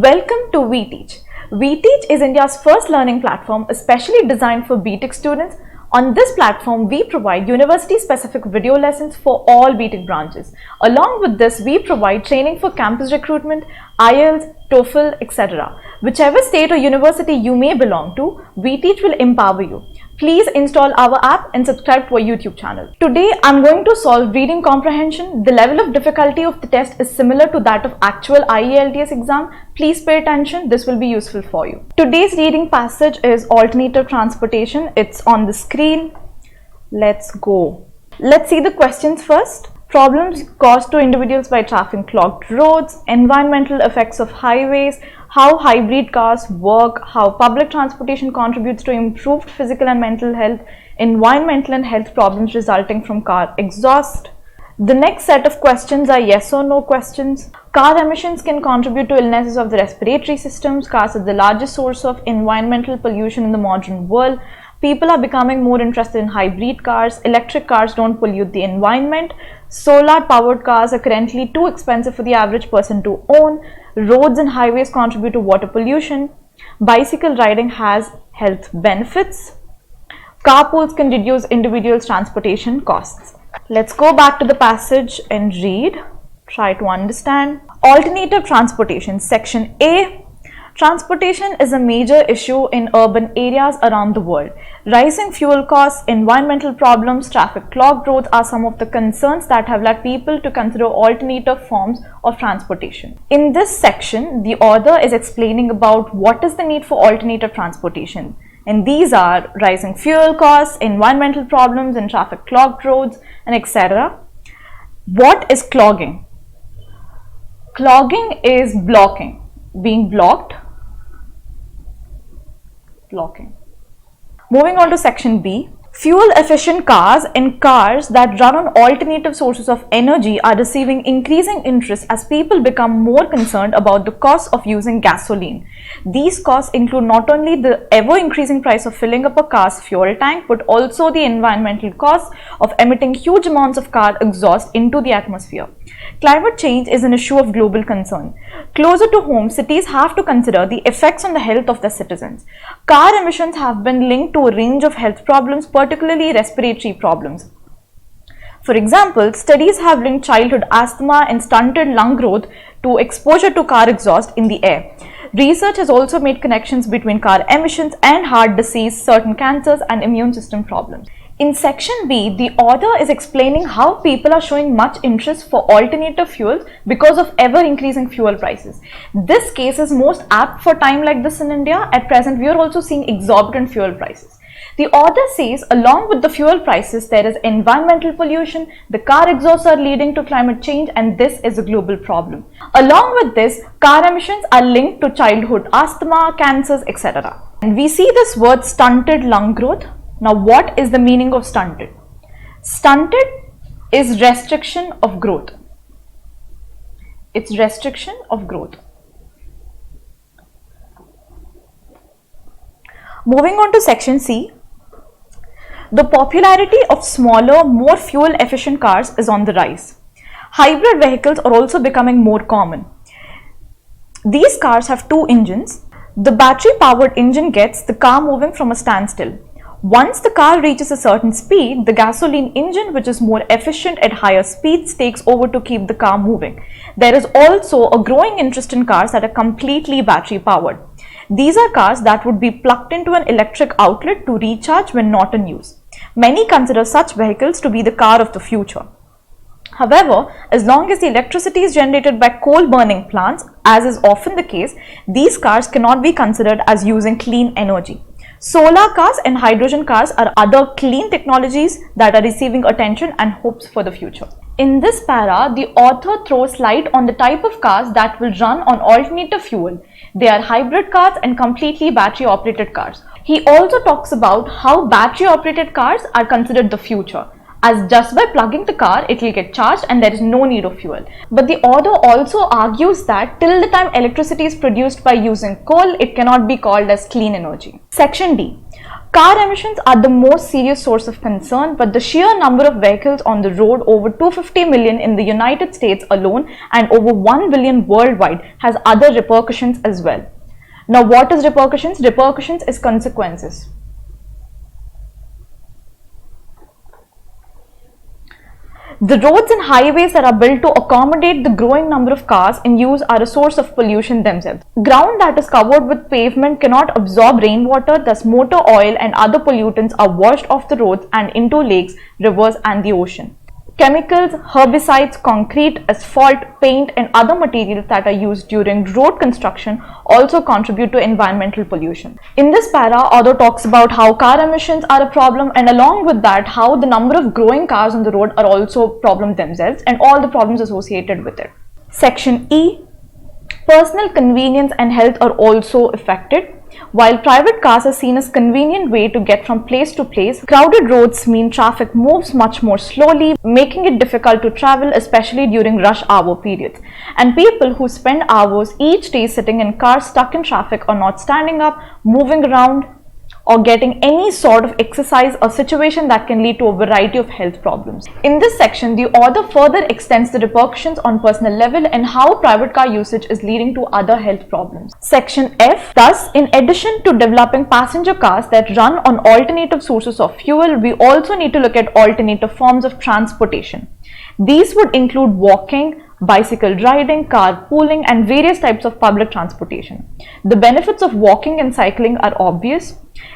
Welcome to Veteach. Veteach is India's first learning platform especially designed for BTech students. On this platform, we provide university-specific video lessons for all BTech branches. Along with this, we provide training for campus recruitment, Ielts, TOEFL, etc. Whichever state or university you may belong to, Veteach will empower you. Please install our app and subscribe to our YouTube channel. Today, I'm going to solve reading comprehension. The level of difficulty of the test is similar to that of actual IELTS exam. Please pay attention. This will be useful for you. Today's reading passage is alternative transportation. It's on the screen. Let's go. Let's see the questions first. Problems caused to individuals by traffic clogged roads, environmental effects of highways, how hybrid cars work, how public transportation contributes to improved physical and mental health, environmental and health problems resulting from car exhaust. The next set of questions are yes or no questions. Car emissions can contribute to illnesses of the respiratory systems. Cars are the largest source of environmental pollution in the modern world. People are becoming more interested in hybrid cars. Electric cars don't pollute the environment. Solar powered cars are currently too expensive for the average person to own. Roads and highways contribute to water pollution. Bicycle riding has health benefits. Carpools can reduce individuals' transportation costs. Let's go back to the passage and read. Try to understand. Alternative transportation, section A. Transportation is a major issue in urban areas around the world. Rising fuel costs, environmental problems, traffic clogged roads are some of the concerns that have led people to consider alternative forms of transportation. In this section, the author is explaining about what is the need for alternative transportation. And these are rising fuel costs, environmental problems and traffic clogged roads, and etc. What is clogging? Clogging is blocking, being blocked. Blocking. Moving on to section B. Fuel efficient cars and cars that run on alternative sources of energy are receiving increasing interest as people become more concerned about the cost of using gasoline. These costs include not only the ever increasing price of filling up a car's fuel tank, but also the environmental costs of emitting huge amounts of car exhaust into the atmosphere. Climate change is an issue of global concern. Closer to home, cities have to consider the effects on the health of their citizens. Car emissions have been linked to a range of health problems, particularly respiratory problems. For example, studies have linked childhood asthma and stunted lung growth to exposure to car exhaust in the air. Research has also made connections between car emissions and heart disease, certain cancers, and immune system problems. In section B, the author is explaining how people are showing much interest for alternative fuels because of ever increasing fuel prices. This case is most apt for time like this in India. At present, we are also seeing exorbitant fuel prices. The author says along with the fuel prices, there is environmental pollution, the car exhausts are leading to climate change, and this is a global problem. Along with this, car emissions are linked to childhood asthma, cancers, etc. And we see this word stunted lung growth. Now, what is the meaning of stunted? Stunted is restriction of growth. It's restriction of growth. Moving on to section C. The popularity of smaller, more fuel-efficient cars is on the rise. Hybrid vehicles are also becoming more common. These cars have two engines. The battery-powered engine gets the car moving from a standstill. Once the car reaches a certain speed, the gasoline engine, which is more efficient at higher speeds, takes over to keep the car moving. There is also a growing interest in cars that are completely battery powered. These are cars that would be plugged into an electric outlet to recharge when not in use. Many consider such vehicles to be the car of the future. However, as long as the electricity is generated by coal burning plants, as is often the case, these cars cannot be considered as using clean energy. Solar cars and hydrogen cars are other clean technologies that are receiving attention and hopes for the future. In this para, the author throws light on the type of cars that will run on alternative fuel. They are hybrid cars and completely battery operated cars. He also talks about how battery operated cars are considered the future, as just by plugging the car, it will get charged and there is no need of fuel. But the author also argues that till the time electricity is produced by using coal, it cannot be called as clean energy. Section D. Car emissions are the most serious source of concern, but the sheer number of vehicles on the road, over 250 million in the United States alone and over 1 billion worldwide, has other repercussions as well. Now, what is repercussions? Repercussions is consequences. The roads and highways that are built to accommodate the growing number of cars in use are a source of pollution themselves. Ground that is covered with pavement cannot absorb rainwater, thus motor oil and other pollutants are washed off the roads and into lakes, rivers and the ocean. Chemicals, herbicides, concrete, asphalt, paint and other materials that are used during road construction also contribute to environmental pollution. In this para, author talks about how car emissions are a problem, and along with that, how the number of growing cars on the road are also a problem themselves and all the problems associated with it. Section E, personal convenience and health are also affected. While private cars are seen as a convenient way to get from place to place, crowded roads mean traffic moves much more slowly, making it difficult to travel, especially during rush hour periods. And people who spend hours each day sitting in cars stuck in traffic or not standing up, moving around, or getting any sort of exercise, a situation that can lead to a variety of health problems. In this section, the author further extends the repercussions on personal level and how private car usage is leading to other health problems. Section F, thus, in addition to developing passenger cars that run on alternative sources of fuel, we also need to look at alternative forms of transportation. These would include walking, bicycle riding, carpooling, and various types of public transportation. The benefits of walking and cycling are obvious.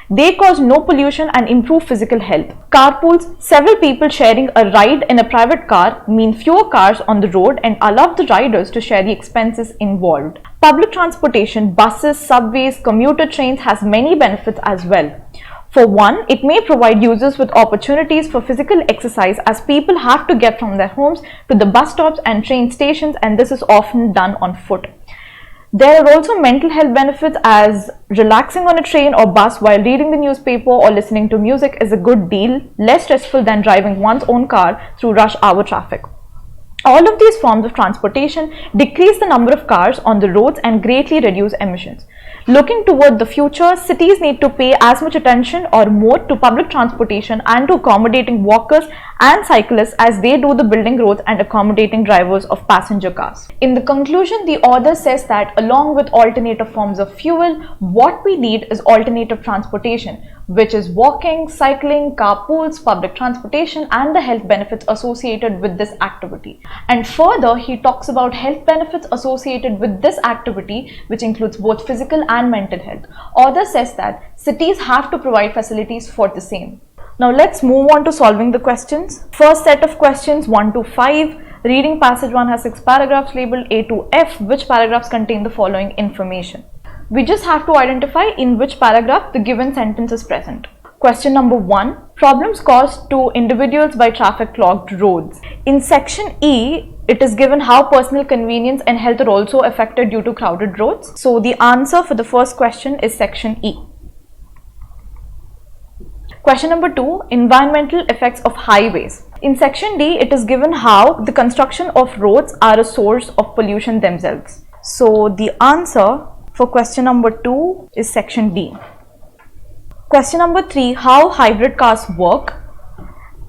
They cause no pollution and improve physical health. Carpools, several people sharing a ride in a private car, mean fewer cars on the road and allow the riders to share the expenses involved. Public transportation, buses, subways, commuter trains has many benefits as well. For one, it may provide users with opportunities for physical exercise, as people have to get from their homes to the bus stops and train stations, and this is often done on foot. There are also mental health benefits, as relaxing on a train or bus while reading the newspaper or listening to music is a good deal, less stressful than driving one's own car through rush hour traffic. All of these forms of transportation decrease the number of cars on the roads and greatly reduce emissions. Looking toward the future, cities need to pay as much attention or more to public transportation and to accommodating walkers and cyclists as they do the building roads and accommodating drivers of passenger cars. In the conclusion, the author says that along with alternative forms of fuel, what we need is alternative transportation, which is walking, cycling, carpools, public transportation, and the health benefits associated with this activity. And further, he talks about health benefits associated with this activity, which includes both physical and mental health. Author says that cities have to provide facilities for the same. Now let's move on to solving the questions. First set of questions 1 to 5. Reading passage 1 has 6 paragraphs labeled A to F, which paragraphs contain the following information. We just have to identify in which paragraph the given sentence is present. Question number 1, problems caused to individuals by traffic clogged roads. In section E, it is given how personal convenience and health are also affected due to crowded roads. So the answer for the first question is section E. Question number 2, environmental effects of highways. In section D, it is given how the construction of roads are a source of pollution themselves. So the answer for question number 2 is section D. Question number 3, how hybrid cars work.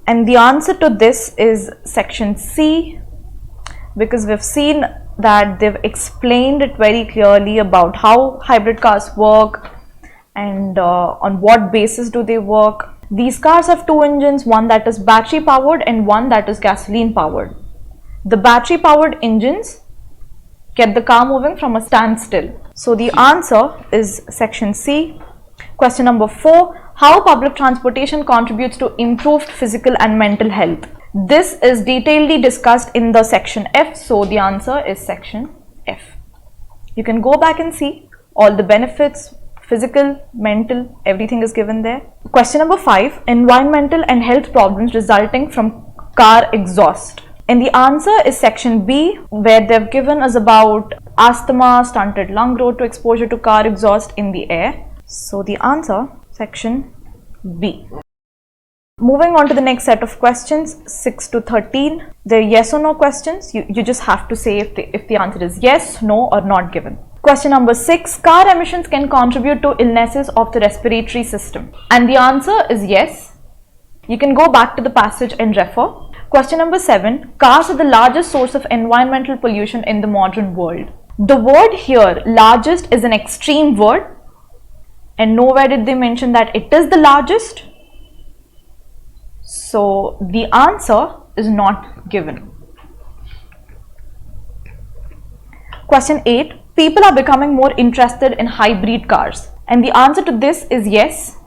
And the answer to this is section C, because we've seen that they've explained it very clearly about how hybrid cars work and on what basis do they work. These cars have two engines, one that is battery powered and one that is gasoline powered. The battery powered engines get the car moving from a standstill. So the answer is section C. Question number 4, how public transportation contributes to improved physical and mental health. This is detailedly discussed in the section F, so the answer is section F. You can go back and see all the benefits, physical, mental, everything is given there. Question number 5, environmental and health problems resulting from car exhaust. And the answer is section B, where they've given us about asthma, stunted lung growth to exposure to car exhaust in the air. So the answer, section B. Moving on to the next set of questions, 6 to 13. They're yes or no questions. You just have to say if the answer is yes, no, or not given. Question number 6. Car emissions can contribute to illnesses of the respiratory system. And the answer is yes. You can go back to the passage and refer. Question number 7. Cars are the largest source of environmental pollution in the modern world. The word here, largest, is an extreme word. And nowhere did they mention that it is the largest. So the answer is not given. Question 8. People are becoming more interested in hybrid cars. And the answer to this is yes.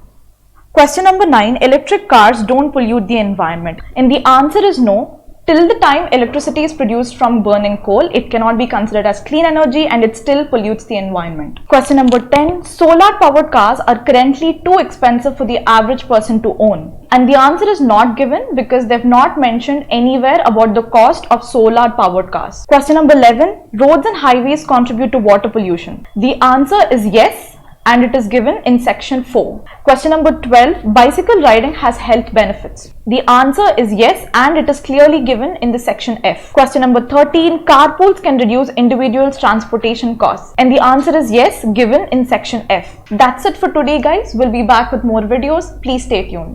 Question number 9. Electric cars don't pollute the environment. And the answer is no. Till the time electricity is produced from burning coal, it cannot be considered as clean energy and it still pollutes the environment. Question number 10. Solar powered cars are currently too expensive for the average person to own. And the answer is not given because they've not mentioned anywhere about the cost of solar powered cars. Question number 11. Roads and highways contribute to water pollution. The answer is yes. And it is given in section 4. Question number 12. Bicycle riding has health benefits. The answer is yes, and it is clearly given in the section F. Question number 13. Carpools can reduce individuals' transportation costs. And the answer is yes, given in section F. That's it for today, guys. We'll be back with more videos. Please stay tuned.